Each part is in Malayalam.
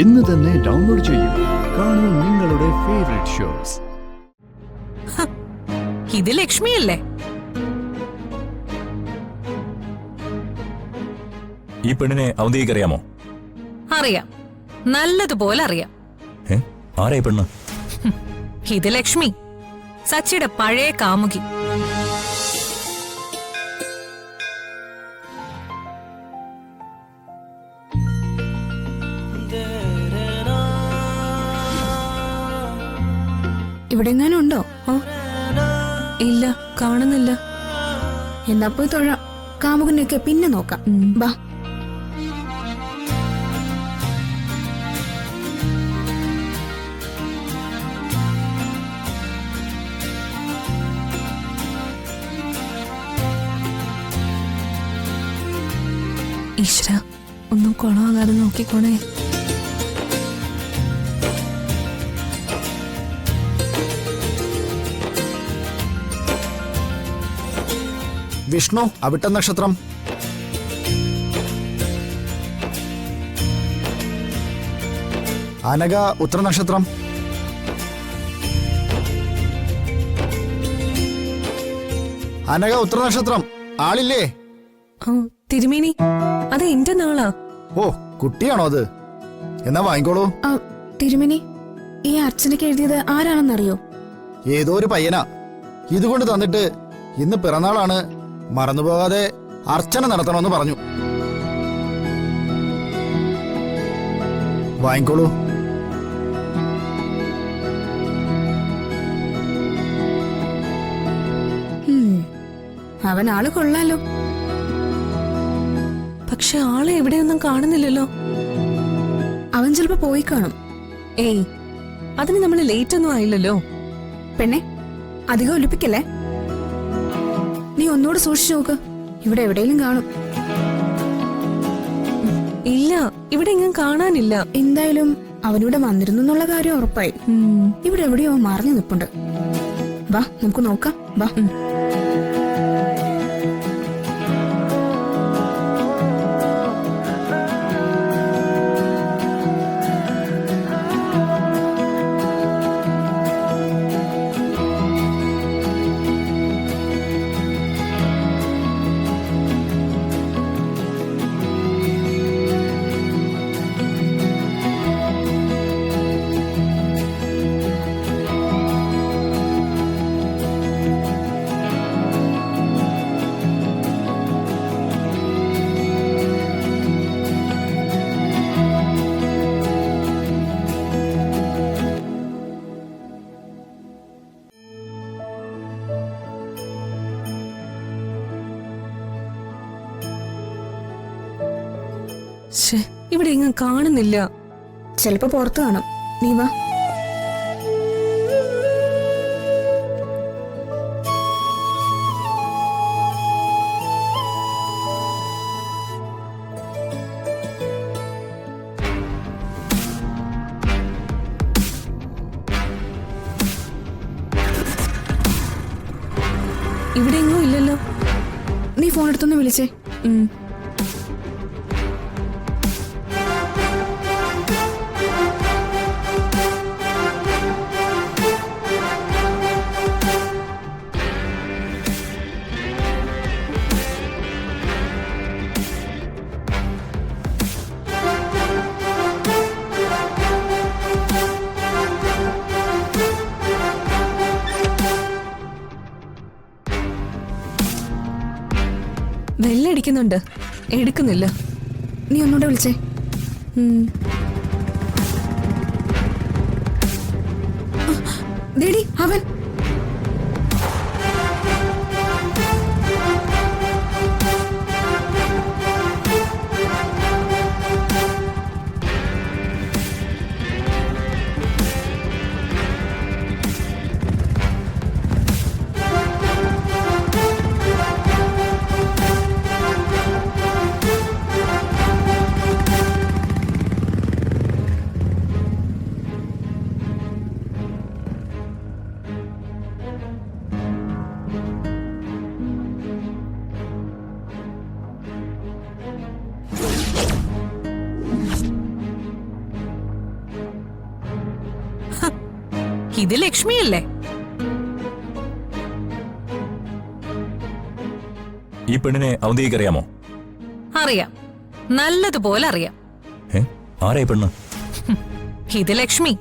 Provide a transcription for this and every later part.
ഇന്ന് തന്നെ ഡൗൺലോഡ് ചെയ്യൂ. കാണൂ നിങ്ങളുടെ ഫേവറേറ്റ് ഷോസ്. ഇത് ലക്ഷ്മിയല്ലേ? ഈ പെണ്ണിനെ അവന്തിക്ക് അറിയാമോ? അറിയാം, നല്ലതുപോലെ അറിയാം. ആരാ ഈ പെണ്ണ്? ഇത് ലക്ഷ്മി, സച്ചിയുടെ പഴയ കാമുകി. ഇവിടെ എങ്ങാനും ഉണ്ടോ? ഇല്ല, കാണുന്നില്ല. എന്നാ പോയി തൊഴാം. കാമുകനെയൊക്കെ പിന്നെ നോക്കാം. ബാ. ഈശ്വര, ഒന്നും കുളമാകാതെ നോക്കിക്കോണേ. വിഷ്ണു അവിട്ട നക്ഷത്രം. അനഘ ഉത്തര നക്ഷത്രം. അനഘ ഉത്തര നക്ഷത്രം. ആളില്ലേ? തിരുമേനി, അത് എന്റെ നാളാ. ഓ, കുട്ടിയാണോ അത്? എന്നാ വാങ്ങിക്കോളൂ. തിരുമേനി, ഈ അർച്ചനയ്ക്ക് എഴുതിയത് ആരാണെന്നറിയോ? ഏതോ ഒരു പയ്യനാ. ഇതുകൊണ്ട് തന്നിട്ട് ഇന്ന് പിറന്നാളാണ്, മറന്നുപോകാതെ അർച്ചന നടത്തണമെന്ന് പറഞ്ഞു. വാങ്ങിക്കോളൂ. അവൻ ആള് കൊള്ളാലോ. പക്ഷെ ആളെ എവിടെയൊന്നും കാണുന്നില്ലല്ലോ. അവൻ ചിലപ്പോ പോയി കാണും. ഏയ്, അതിന് നമ്മൾ ലേറ്റ് ഒന്നും ആയില്ലല്ലോ. പെണ്ണെ, അധികം ഒലിപ്പിക്കല്ലേ. നീ ഒന്നുകൂടെ സൂക്ഷിച്ചു നോക്ക്. ഇവിടെ എവിടെയെങ്കിലും കാണും. ഇല്ല, ഇവിടെ എങ്ങും കാണാനില്ല. എന്തായാലും അവനിവിടെ വന്നിരുന്നു എന്നുള്ള കാര്യം ഉറപ്പായി. ഇവിടെ എവിടെയോ മറിഞ്ഞു നിൽപ്പുണ്ട്. വാ, നമുക്ക് നോക്കാം. വാ. ഇവിടെ എങ്ങും കാണുന്നില്ല. ചിലപ്പോ പുറത്ത് കാണും. നീ വാ. ഇവിടെ എങ്ങും ഇല്ലല്ലോ. നീ ഫോൺ എടുത്തൊന്ന് വിളിച്ചേ. വെല്ലടിക്കുന്നുണ്ട്, എടുക്കുന്നില്ല. നീ ഒന്നുകൂടെ വിളിച്ചേ. ദേടി അവൻ. ഇത് ലക്ഷ്മിയല്ലേ? ഈ പെണ്ണിനെ അവന്തികയ്ക്ക് അറിയാമോ? അറിയാം, നല്ലതുപോലെ അറിയാം. ഏ ആരാ ഈ പെണ്ണ്? ഇത് ലക്ഷ്മി,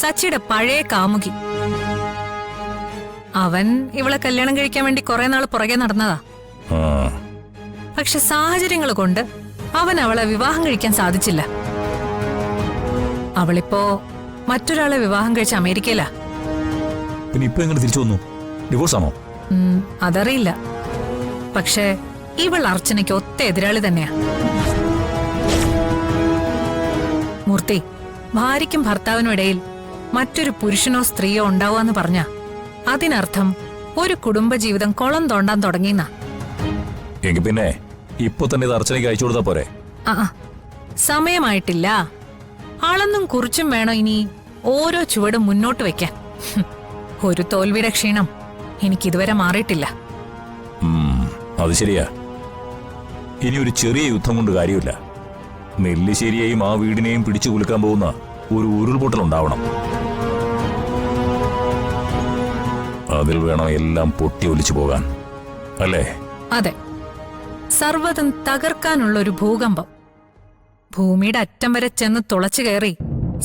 സച്ചിയുടെ പഴയ കാമുകി. അവൻ ഇവളെ കല്യാണം കഴിക്കാൻ വേണ്ടി കുറെ നാൾ പുറകെ നടന്നതാ. ആ, പക്ഷെ സാഹചര്യങ്ങൾ കൊണ്ട് അവൻ അവളെ വിവാഹം കഴിക്കാൻ സാധിച്ചില്ല. അവളിപ്പോ മറ്റൊരാളെ വിവാഹം കഴിച്ച അമേരിക്കയിലാ. പിന്നെ ഇപ്പൊ എങ്ങനെ തിരിച്ചു വന്നു? ഡിവോഴ്സ് ആണോ? അതറിയില്ല. പക്ഷെ ഇവൾ അർച്ചനയ്ക്ക് ഒത്ത എതിരാളി തന്നെയാ. മൂർത്തി, ഭാര്യയ്ക്കും ഭർത്താവിനും ഇടയിൽ മറ്റൊരു പുരുഷനോ സ്ത്രീയോ ഉണ്ടാവാന്ന് പറഞ്ഞ അതിനർത്ഥം ഒരു കുടുംബജീവിതം കുളം തോണ്ടാൻ തുടങ്ങിയെന്നാ. എങ്കിൽ പിന്നെ ഇപ്പൊ തന്നെ ഇത് അർച്ചനയ്ക്ക് അയച്ചു കൊടുത്താ പോരെ? ആ, സമയമായിട്ടില്ല. അളന്നും കുറിച്ചും വേണോ ഇനി ഓരോ ചുവടും മുന്നോട്ട് വെക്കാൻ. ഒരു തോൽവിയുടെ ക്ഷീണം എനിക്കിതുവരെ മാറിയിട്ടില്ല. അത് ശരിയാ. ഇനി ഒരു ചെറിയ യുദ്ധം കൊണ്ട് കാര്യമില്ല. നെല്ലിശ്ശേരിയെയും ആ വീടിനെയും പിടിച്ചു കുലുക്കാൻ പോകുന്ന ഒരു ഉരുൾപൊട്ടൽ ഉണ്ടാവണം. അതിൽ വേണം എല്ലാം പൊട്ടി ഒലിച്ചു പോകാൻ, അല്ലേ? അതെ, സർവ്വതും തകർക്കാനുള്ള ഒരു ഭൂകമ്പം. ഭൂമിയുടെ അറ്റം വരെ ചെന്ന് തുളച്ചു കയറി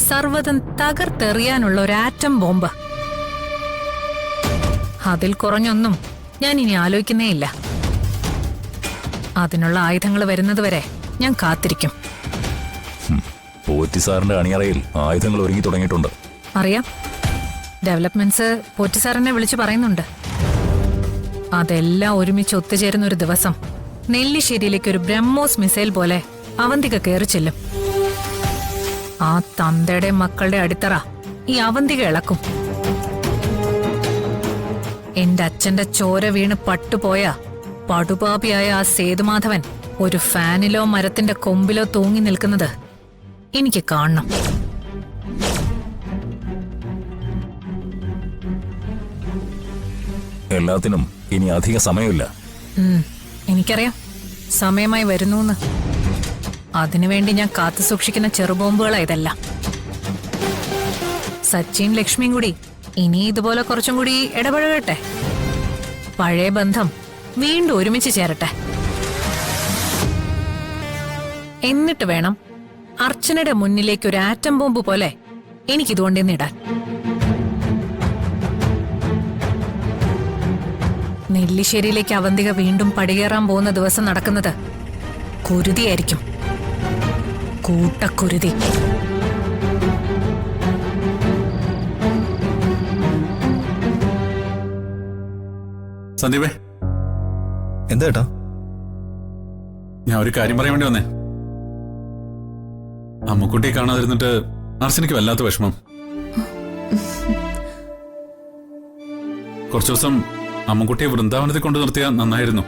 സർവ്വതും തകർത്തെറിയാനുള്ള ഒരു ആറ്റം ബോംബ്. അതിൽ കുറഞ്ഞൊന്നും ഞാൻ ഇനി ആലോചിക്കുന്നേയില്ല. അതിനുള്ള ആയുധങ്ങൾ വരുന്നതുവരെ ഞാൻ കാത്തിരിക്കും. പോറ്റി സാറിന്റെ അണിയറയിൽ ആയുധങ്ങൾ ഒരുങ്ങി തുടങ്ങിയിട്ടുണ്ട്. അറിയാം, ഡെവലപ്മെന്റ്സ് പോറ്റി സാറിനെ വിളിച്ചു പറയുന്നുണ്ട്. അതെല്ലാം ഒരുമിച്ച് ഒത്തുചേരുന്ന ഒരു ദിവസം നെല്ലിശ്ശേരിയിലേക്ക് ഒരു ബ്രഹ്മോസ് മിസൈൽ പോലെ അവന്തിക കയറി ചെല്ലും. ആ തന്തയുടെ മക്കളുടെ അടിത്തറ ഈ അവന്തിക ഇളക്കും. എന്റെ അച്ഛന്റെ ചോര വീണ് പട്ടുപോയ പടുപാപിയായ ആ സേതുമാധവൻ ഒരു ഫാനിലോ മരത്തിന്റെ കൊമ്പിലോ തൂങ്ങി നിൽക്കുന്നത് എനിക്ക് കാണണം. എല്ലാത്തിനും ഇനി അധിക സമയമില്ല. എനിക്കറിയാം, സമയമായി വരുന്നൂന്ന്. അതിനുവേണ്ടി ഞാൻ കാത്തു സൂക്ഷിക്കുന്ന ചെറുബോംബുകളാ ഇതെല്ലാം. സച്ചിൻ ലക്ഷ്മിയും കൂടി ഇനി ഇതുപോലെ കുറച്ചും കൂടി ഇടപഴകട്ടെ. പഴയ ബന്ധം വീണ്ടും ഒരുമിച്ച് ചേരട്ടെ. എന്നിട്ട് വേണം അർച്ചനയുടെ മുന്നിലേക്ക് ഒരു ആറ്റം ബോംബ് പോലെ എനിക്കിതുകൊണ്ടിന്നിടാൻ. നെല്ലിശ്ശേരിയിലേക്ക് അവന്തിക വീണ്ടും പടികേറാൻ പോകുന്ന ദിവസം നടക്കുന്നത് കുരുതിയായിരിക്കും. കൂട്ടക്കുരുതി. സന്ദീപേ, എന്താ ഏട്ടാ? ഞാൻ ഒരു കാര്യം പറയാൻ വേണ്ടി വന്നേ. അമ്മുക്കുട്ടിയെ കാണാതിരുന്നിട്ട് അർച്ചനയ്ക്ക് വല്ലാത്ത വിഷമം. കുറച്ചു ദിവസം അമ്മുക്കുട്ടിയെ വൃന്ദാവനത്തിൽ കൊണ്ടു നിർത്തിയാൽ നന്നായിരുന്നു.